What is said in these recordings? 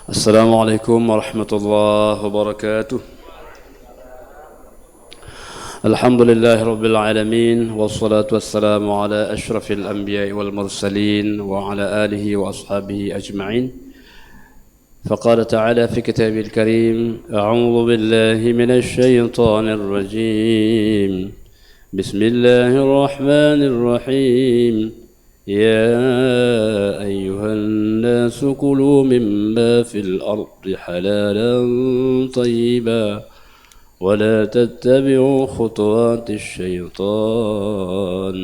السلام عليكم ورحمة الله وبركاته. الحمد لله رب العالمين، والصلاة والسلام على أشرف الأنبياء والمرسلين وعلى آله وأصحابه أجمعين. فقال تعالى في كتابه الكريم: أعوذ بالله من الشيطان الرجيم، بسم الله الرحمن الرحيم. يا أيها الناس كلوا مما في الأرض حلالا طيبا ولا تتبعوا خطوات الشيطان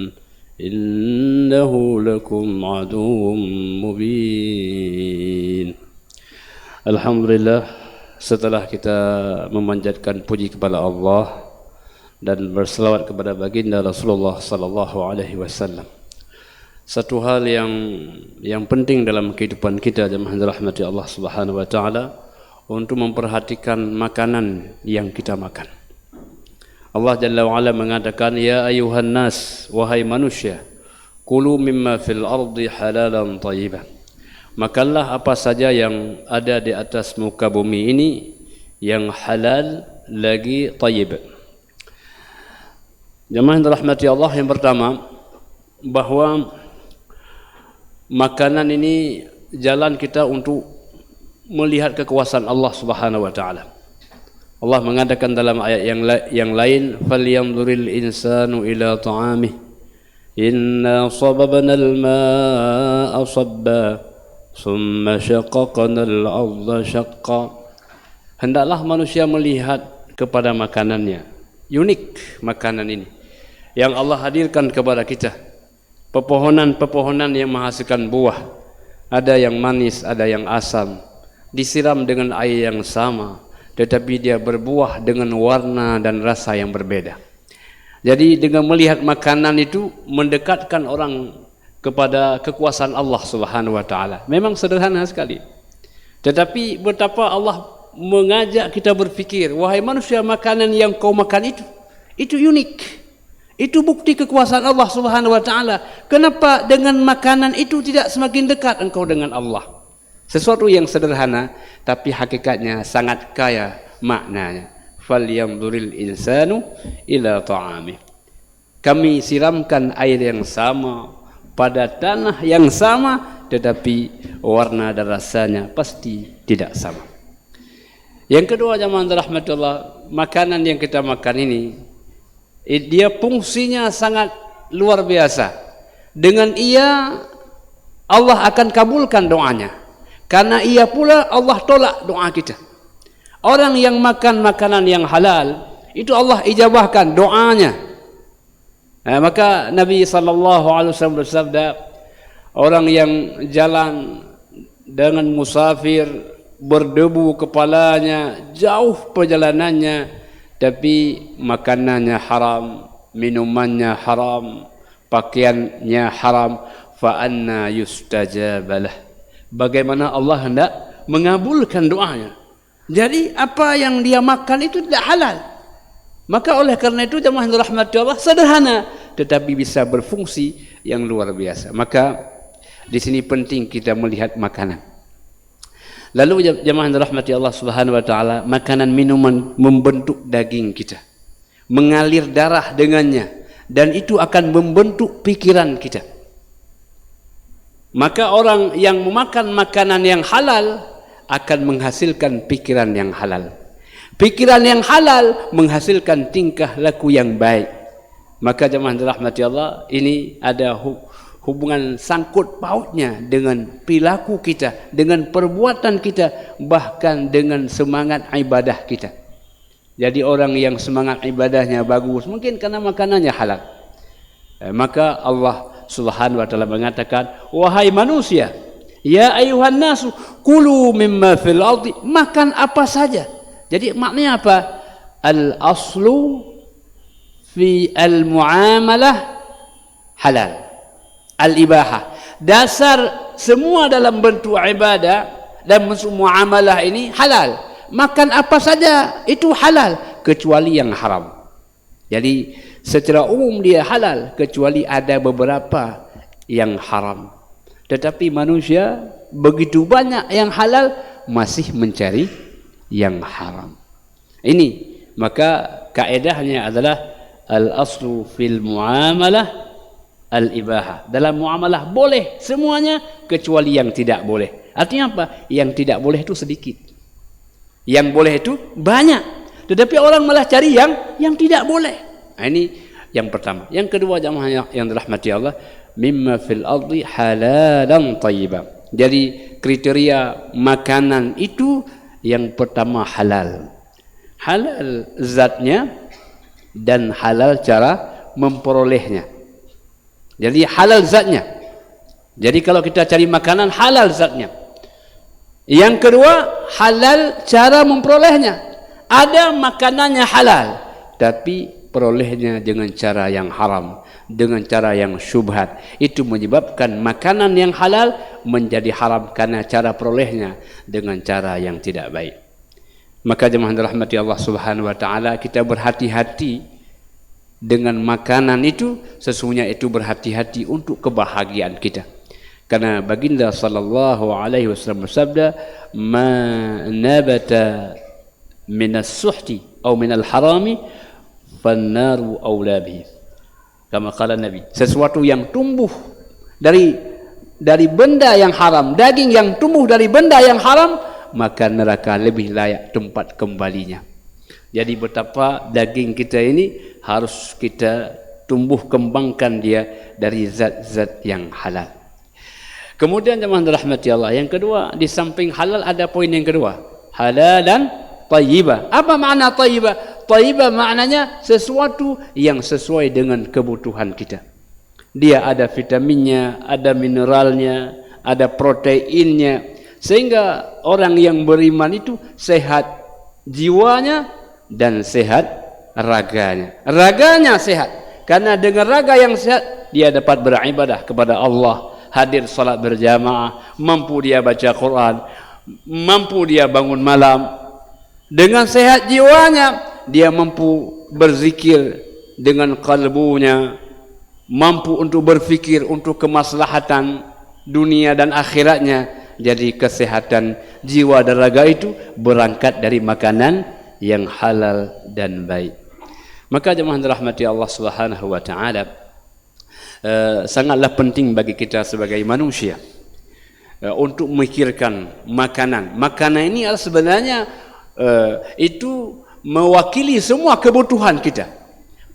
إنه لكم عدو مبين. Alhamdulillah, setelah kita memanjatkan puji kepada Allah dan berselawat kepada baginda Rasulullah sallallahu alaihi wasallam, satu hal yang penting dalam kehidupan kita jemaah rahmati Allah Subhanahu wa taala untuk memperhatikan makanan yang kita makan. Allah Jalla wa Ala mengatakan, ya ayuhan nas, wahai manusia, kulu mimma fil ardi halalan thayyiban. Makanlah apa saja yang ada di atas muka bumi ini yang halal lagi thayyib. Jemaah rahmati Allah, yang pertama bahwa makanan ini jalan kita untuk melihat kekuasaan Allah Subhanahu wa taala. Allah mengatakan dalam ayat yang lain, falyanzuril insanu ila ta'amih inna sababna al-ma'a sabba thumma shaqqaqna al-ardha shaqqa. Hendaklah manusia melihat kepada makanannya. Unik makanan ini yang Allah hadirkan kepada kita. Pepohonan-pepohonan yang menghasilkan buah, ada yang manis, ada yang asam, disiram dengan air yang sama, tetapi dia berbuah dengan warna dan rasa yang berbeda. Jadi dengan melihat makanan itu mendekatkan orang kepada kekuasaan Allah Subhanahu wa taala. Memang sederhana sekali, tetapi betapa Allah mengajak kita berfikir, wahai manusia, makanan yang kau makan itu unik. Itu bukti kekuasaan Allah Subhanahu wa taala. Kenapa dengan makanan itu tidak semakin dekat engkau dengan Allah? Sesuatu yang sederhana tapi hakikatnya sangat kaya maknanya. Falyanzuril insanu ila ta'amih. Kami siramkan air yang sama pada tanah yang sama, tetapi warna dan rasanya pasti tidak sama. Yang kedua, jemaah rahmatullah, makanan yang kita makan ini dia fungsinya sangat luar biasa. Dengan ia Allah akan kabulkan doanya. Karena ia pula Allah tolak doa kita. Orang yang makan makanan yang halal itu Allah ijabahkan doanya. Maka Nabi SAW bersabda, orang yang jalan dengan musafir berdebu kepalanya, jauh perjalanannya, tapi makanannya haram, minumannya haram, pakaiannya haram, fa anna yustajabalah. Bagaimana Allah hendak mengabulkan doanya? Jadi apa yang dia makan itu tidak halal. Maka oleh karena itu jemaah rahmati Allah, sederhana tetapi bisa berfungsi yang luar biasa. Maka di sini penting kita melihat makanan. Lalu jemaah rahmati Allah Subhanahu wa taala, makanan minuman membentuk daging kita, mengalir darah dengannya, dan itu akan membentuk pikiran kita. Maka orang yang memakan makanan yang halal akan menghasilkan pikiran yang halal. Pikiran yang halal menghasilkan tingkah laku yang baik. Maka jemaah rahmati Allah, ini ada hubungan sangkut pautnya dengan perilaku kita, dengan perbuatan kita, bahkan dengan semangat ibadah kita. Jadi orang yang semangat ibadahnya bagus mungkin karena makanannya halal. Maka Allah Subhanahu wa taala mengatakan, wahai manusia, ya ayuhan nasu kulu mimma fil ardi, makan apa saja. Jadi maknanya apa? Al aslu fi al muamalah halal, al-ibahah. Dasar semua dalam bentuk ibadah dan bentuk muamalah ini halal. Makan apa saja itu halal kecuali yang haram. Jadi secara umum dia halal kecuali ada beberapa yang haram. Tetapi manusia begitu banyak yang halal, masih mencari yang haram. Ini maka kaedahnya adalah al-aslu fil muamalah al-ibahah. Dalam muamalah boleh semuanya kecuali yang tidak boleh. Artinya apa? Yang tidak boleh itu sedikit. Yang boleh itu banyak. Tetapi orang malah cari yang tidak boleh. Nah, ini yang pertama. Yang kedua jamaah yang dirahmati Allah, mimma fil ardi halalan thayyiban. Jadi kriteria makanan itu yang pertama halal. Halal zatnya dan halal cara memperolehnya. Jadi halal zatnya. Jadi kalau kita cari makanan halal zatnya. Yang kedua halal cara memperolehnya. Ada makanannya halal tapi perolehnya dengan cara yang haram, dengan cara yang syubhat. Itu menyebabkan makanan yang halal menjadi haram karena cara perolehnya dengan cara yang tidak baik. Maka jemaah dirahmati Allah Subhanahu wa taala, kita berhati-hati dengan makanan itu. Sesungguhnya itu berhati-hati untuk kebahagiaan kita. Karena baginda sallallahu alaihi wasallam bersabda, "Ma nabata minas suhti atau minal harami fannaru aula bihi." Kama qala Nabi, sesuatu yang tumbuh dari benda yang haram, daging yang tumbuh dari benda yang haram, maka neraka lebih layak tempat kembalinya. Jadi betapa daging kita ini harus kita tumbuh kembangkan dia dari zat-zat yang halal. Kemudian jemaah dirahmati Allah, yang kedua, di samping halal ada poin yang kedua, halalan thayyibah. Apa makna thayyibah? Thayyibah maknanya sesuatu yang sesuai dengan kebutuhan kita. Dia ada vitaminnya, ada mineralnya, ada proteinnya, sehingga orang yang beriman itu sehat jiwanya dan sehat raganya. Raganya sehat karena dengan raga yang sehat dia dapat beribadah kepada Allah, hadir salat berjamaah, mampu dia baca Quran, mampu dia bangun malam. Dengan sehat jiwanya dia mampu berzikir dengan kalbunya, mampu untuk berfikir untuk kemaslahatan dunia dan akhiratnya. Jadi kesehatan jiwa dan raga itu berangkat dari makanan yang halal dan baik. Maka jemaah dirahmati Allah Subhanahu wa taala, sangatlah penting bagi kita sebagai manusia untuk memikirkan makanan. Makanan ini adalah sebenarnya itu mewakili semua kebutuhan kita.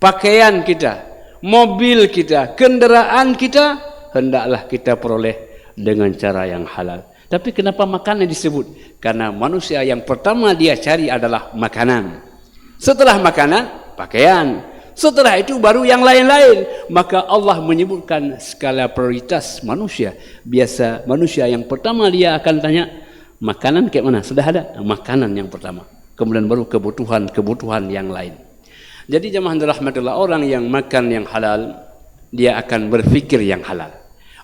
Pakaian kita, mobil kita, kenderaan kita hendaklah kita peroleh dengan cara yang halal. Tapi kenapa makanan disebut? Karena manusia yang pertama dia cari adalah makanan. Setelah makanan, pakaian. Setelah itu baru yang lain-lain. Maka Allah menyebutkan skala prioritas manusia. Biasa manusia yang pertama dia akan tanya, makanan kayak mana? Sudah ada? Makanan yang pertama. Kemudian baru kebutuhan yang lain. Jadi jemaah dirahmatillah, orang yang makan yang halal, dia akan berfikir yang halal.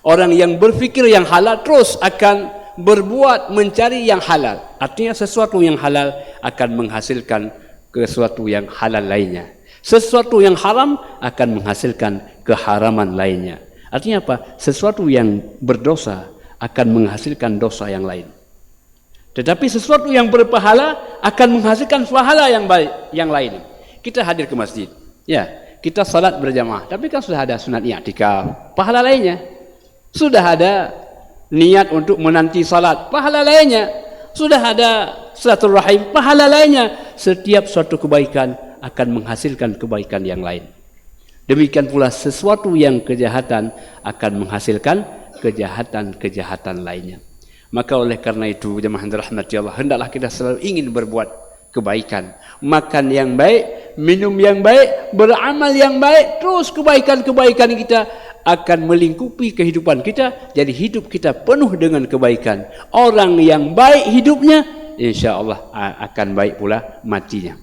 Orang yang berfikir yang halal terus akan berbuat mencari yang halal. Artinya sesuatu yang halal akan menghasilkan sesuatu yang halal lainnya. Sesuatu yang haram akan menghasilkan keharaman lainnya. Artinya apa? Sesuatu yang berdosa akan menghasilkan dosa yang lain. Tetapi sesuatu yang berpahala akan menghasilkan pahala yang baik yang lain. Kita hadir ke masjid, ya, kita salat berjamaah, tapi kan sudah ada sunat i'tikaf, pahala lainnya. Sudah ada niat untuk menanti salat, pahala lainnya. Sudah ada silaturahim, pahala lainnya. Setiap suatu kebaikan akan menghasilkan kebaikan yang lain. Demikian pula sesuatu yang kejahatan akan menghasilkan kejahatan-kejahatan lainnya. Maka oleh karena itu jemaah dirahmati Allah, hendaklah kita selalu ingin berbuat kebaikan, makan yang baik, minum yang baik, beramal yang baik, terus kebaikan-kebaikan kita akan melingkupi kehidupan kita. Jadi hidup kita penuh dengan kebaikan. Orang yang baik hidupnya, insya Allah akan baik pula matinya.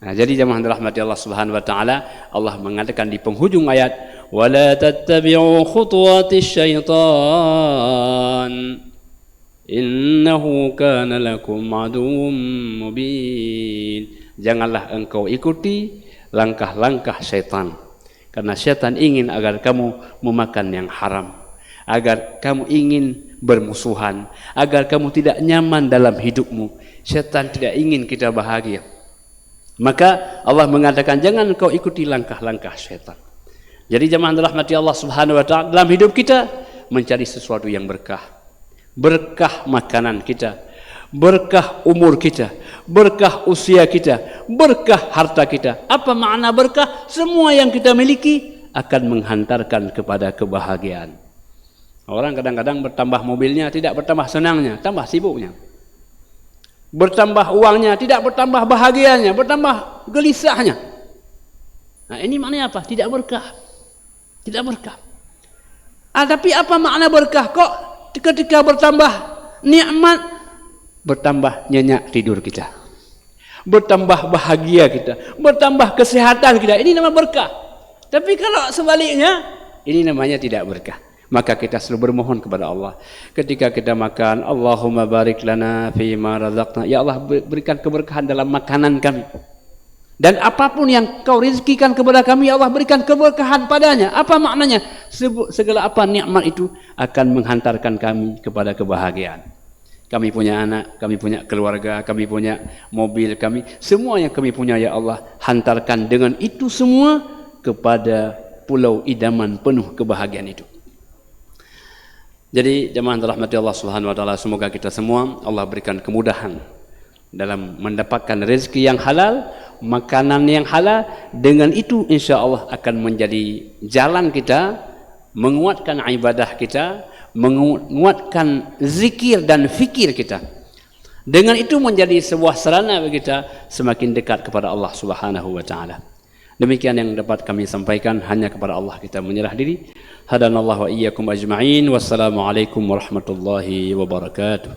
Nah, jadi jemaah dirahmati Allah Subhanahu wa taala, Allah mengatakan di penghujung ayat, wala tattabi'u khutuwatis syaitan innahu kana lakum aduwwum mubin. Janganlah engkau ikuti langkah-langkah syaitan, karena syaitan ingin agar kamu memakan yang haram, agar kamu ingin bermusuhan, agar kamu tidak nyaman dalam hidupmu. Syaitan tidak ingin kita bahagia. Maka Allah mengatakan jangan kau ikuti langkah-langkah syaitan. Jadi jemaah dirahmati Allah Subhanahu wa taala, dalam hidup kita mencari sesuatu yang berkah. Berkah makanan kita, berkah umur kita, berkah usia kita, berkah harta kita. Apa makna berkah? Semua yang kita miliki akan menghantarkan kepada kebahagiaan. Orang kadang-kadang bertambah mobilnya tidak bertambah senangnya, tambah sibuknya. Bertambah uangnya tidak bertambah bahagianya, bertambah gelisahnya. Nah, ini maknanya apa? Tidak berkah. Tidak berkah. Tapi apa makna berkah? Kok ketika bertambah nikmat, bertambah nyenyak tidur kita, bertambah bahagia kita, bertambah kesehatan kita. Ini nama berkah. Tapi kalau sebaliknya, ini namanya tidak berkah. Maka kita selalu bermohon kepada Allah. Ketika kita makan, Allahumma barik lana fima razaqna. Ya Allah, berikan keberkahan dalam makanan kami. Dan apapun yang kau rezekikan kepada kami, ya Allah, berikan keberkahan padanya. Apa maknanya? Segala apa nikmat itu akan menghantarkan kami kepada kebahagiaan. Kami punya anak, kami punya keluarga, kami punya mobil, kami semua yang kami punya, ya Allah, hantarkan dengan itu semua kepada pulau idaman penuh kebahagiaan itu. Jadi jemaah dirahmati Allah Subhanahu wa taala, semoga kita semua Allah berikan kemudahan dalam mendapatkan rezeki yang halal, makanan yang halal. Dengan itu insya-Allah akan menjadi jalan kita menguatkan ibadah kita, menguatkan zikir dan fikir kita. Dengan itu menjadi sebuah sarana bagi kita semakin dekat kepada Allah Subhanahu wa taala. Demikian yang dapat kami sampaikan, hanya kepada Allah kita menyerah diri. Hadanallahu wa iyyakum ajma'in. Wassalamualaikum warahmatullahi wabarakatuh.